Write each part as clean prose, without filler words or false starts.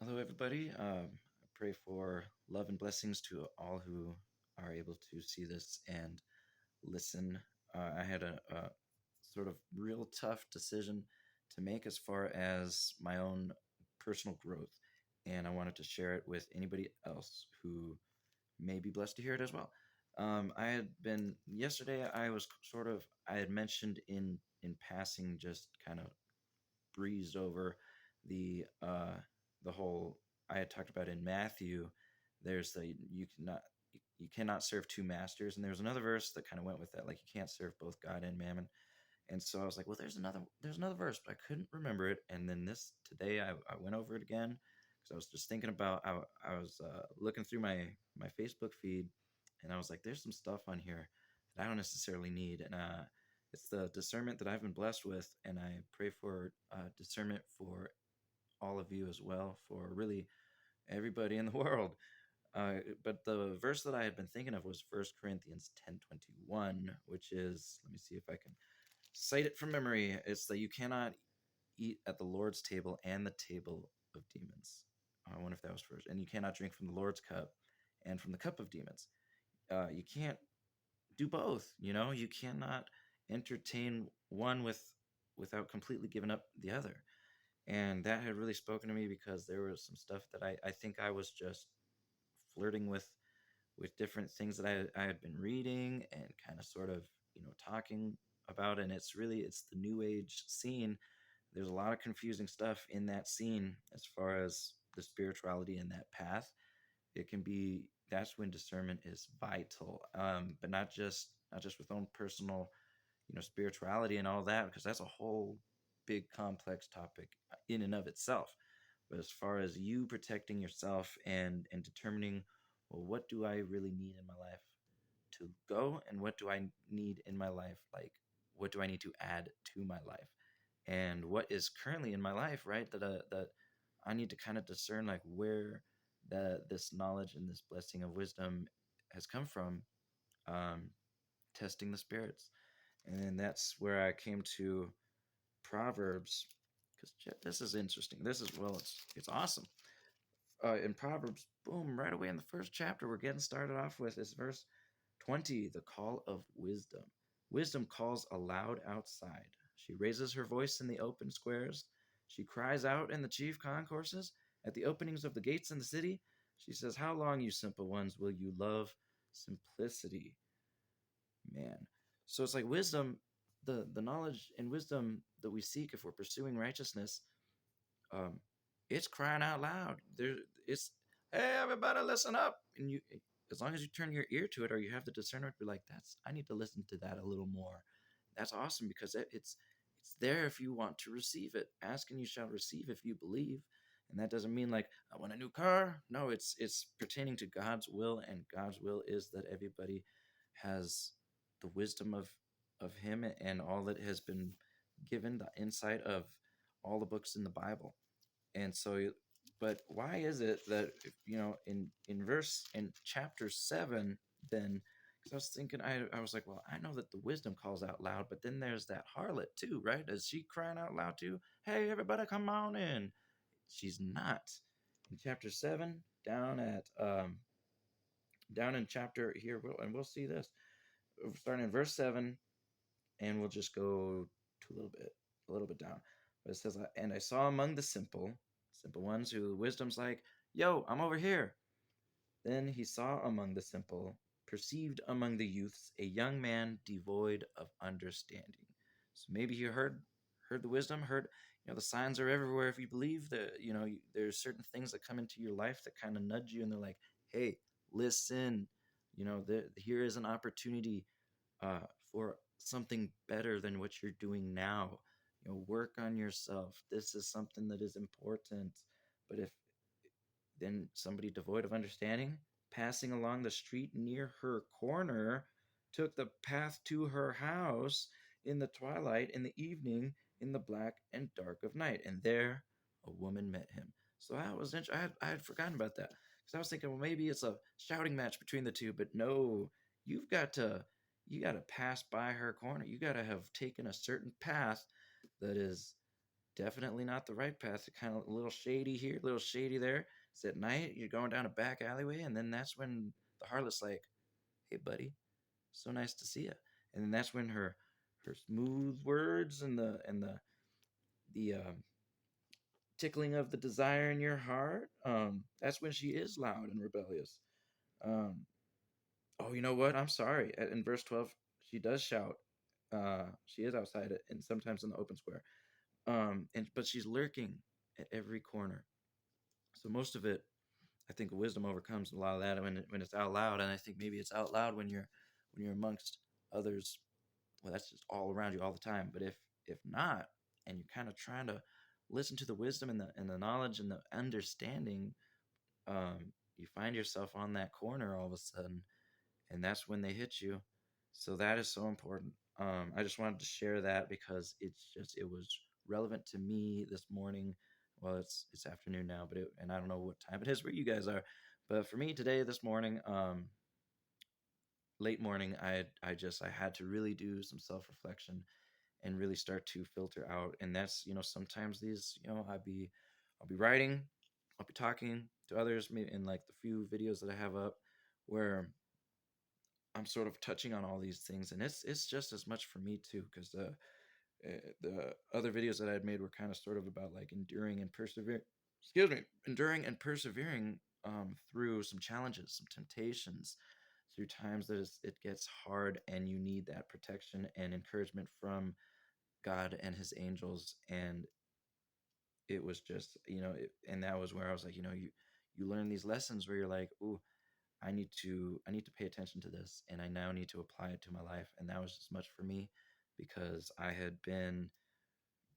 Hello, everybody. I pray for love and blessings to all who are able to see this and listen. I had a sort of real tough decision to make as far as my own personal growth, and I wanted to share it with anybody else who may be blessed to hear it as well. I had been yesterday. I had mentioned in passing, just kind of breezed over the whole I had talked about in Matthew. There's the you cannot serve two masters, and there's another verse that kind of went with that, like you can't serve both God and mammon. And so I was like, well, there's another verse, but I couldn't remember it. And then this today I went over it again because I was just thinking about I was looking through my Facebook feed, and I was like, there's some stuff on here that I don't necessarily need, and it's the discernment that I've been blessed with, and I pray for discernment for all of you as well, for really everybody in the world. But the verse that I had been thinking of was 1 Corinthians 10:21, which is, let me see if I can cite it from memory. It's that you cannot eat at the Lord's table and the table of demons. I wonder if that was first. And you cannot drink from the Lord's cup and from the cup of demons. You can't do both. You cannot entertain one without completely giving up the other. And that had really spoken to me because there was some stuff that I think I was just flirting with different things that I had been reading and kind of sort of talking about. And it's the new age scene. There's a lot of confusing stuff in that scene as far as the spirituality in that path. It can be That's when discernment is vital, but not just with own personal spirituality and all that, because that's a whole big complex topic in and of itself. But as far as you protecting yourself and determining, well, what do I really need in my life to go, and what do I need in my life, like what do I need to add to my life, and what is currently in my life, right? That I need to kind of discern, like, where this knowledge and this blessing of wisdom has come from. um, Testing the spirits. And then that's where I came to Proverbs, because this is interesting. It's awesome. In Proverbs, boom, right away in the first chapter, we're getting started off with this verse 20, the call of wisdom. Wisdom calls aloud outside. She raises her voice in the open squares. She cries out in the chief concourses, at the openings of the gates in the city. She says, how long, you simple ones, will you love simplicity? Man. So it's like wisdom, the knowledge and wisdom that we seek if we're pursuing righteousness, um, it's crying out loud. It's hey, everybody, listen up, and you, as long as you turn your ear to it, or you have the discernment to be like, I need to listen to that a little more. That's awesome, because it's there if you want to receive it. Ask and you shall receive if you believe. And that doesn't mean like I want a new car. No, it's pertaining to God's will, and God's will is that everybody has the wisdom of Him and all that has been given, the insight of all the books in the Bible. And so, but why is it that in chapter 7, then, because I was thinking, I was like, well, I know that the wisdom calls out loud, but then there's that harlot too, right? Is she crying out loud too? Hey, everybody, come on in. She's not. In chapter 7, down in chapter here, and we'll see this starting in verse 7, and we'll just go to a little bit down. But it says, and I saw among the simple ones, who wisdom's like, yo, I'm over here. Then he saw among the simple, perceived among the youths, a young man devoid of understanding. So maybe he heard the wisdom, heard, the signs are everywhere. If you believe that, there's certain things that come into your life that kind of nudge you, and they're like, hey, listen, here is an opportunity for something better than what you're doing now. Work on yourself. This is something that is important. But if then somebody devoid of understanding, passing along the street near her corner, took the path to her house in the twilight, in the evening, in the black and dark of night, and there a woman met him. So I had forgotten about that, because I was thinking, well, maybe it's a shouting match between the two, but no, you've got to pass by her corner. You got to have taken a certain path that is definitely not the right path. It's kind of a little shady here, a little shady there. It's at night. You're going down a back alleyway, and then that's when the harlot's like, "Hey, buddy, so nice to see you." And then that's when her smooth words and the tickling of the desire in your heart. That's when she is loud and rebellious. Um, oh, you know what? I'm sorry. In verse 12, she does shout. She is outside it, and sometimes in the open square. And but she's lurking at every corner. So most of it, I think, wisdom overcomes a lot of that when it's out loud. And I think maybe it's out loud when you're amongst others. Well, that's just all around you all the time. But if not, and you're kind of trying to listen to the wisdom and the knowledge and the understanding, you find yourself on that corner all of a sudden, and that's when they hit you. So that is so important. I just wanted to share that because it was relevant to me this morning. Well, it's afternoon now, and I don't know what time it is where you guys are, but for me today, this morning, late morning, I had to really do some self reflection and really start to filter out. And that's, sometimes these, I'll be writing, I'll be talking to others, maybe in like the few videos that I have up, where I'm sort of touching on all these things, and it's just as much for me too, because the other videos that I had made were kind of sort of about like enduring and persevering. Excuse me, enduring and persevering through some challenges, some temptations, through times that it gets hard, and you need that protection and encouragement from God and His angels. And it was just, and that was where I was like, you learn these lessons where you're like, ooh, I need to pay attention to this, and I now need to apply it to my life. And that was just much for me because I had been,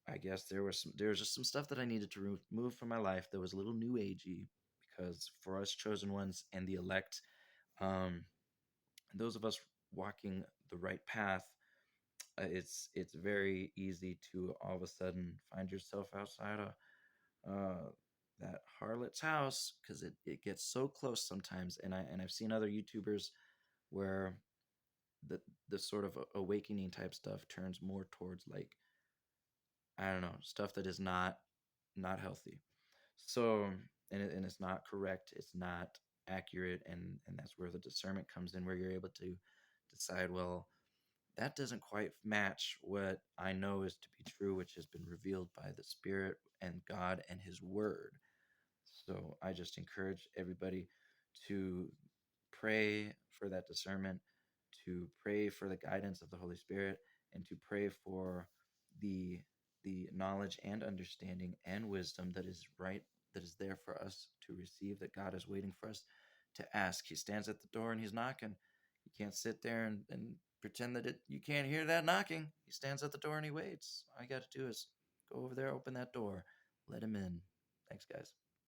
I guess there was just some stuff that I needed to remove from my life that was a little new agey, because for us chosen ones and the elect, um those of us walking the right path, it's very easy to all of a sudden find yourself outside of that harlot's house, because it gets so close sometimes. And I've seen other YouTubers where the sort of awakening type stuff turns more towards like, I don't know, stuff that is not healthy. So and it's not correct, it's not accurate, and that's where the discernment comes in, where you're able to decide, well, that doesn't quite match what I know is to be true, which has been revealed by the Spirit and God and His Word. So I just encourage everybody to pray for that discernment, to pray for the guidance of the Holy Spirit, and to pray for the the knowledge and understanding and wisdom that is right, that is there for us to receive, that God is waiting for us to ask. He stands at the door and He's knocking. You can't sit there and pretend that you can't hear that knocking. He stands at the door and He waits. All you got to do is go over there, open that door, let Him in. Thanks, guys.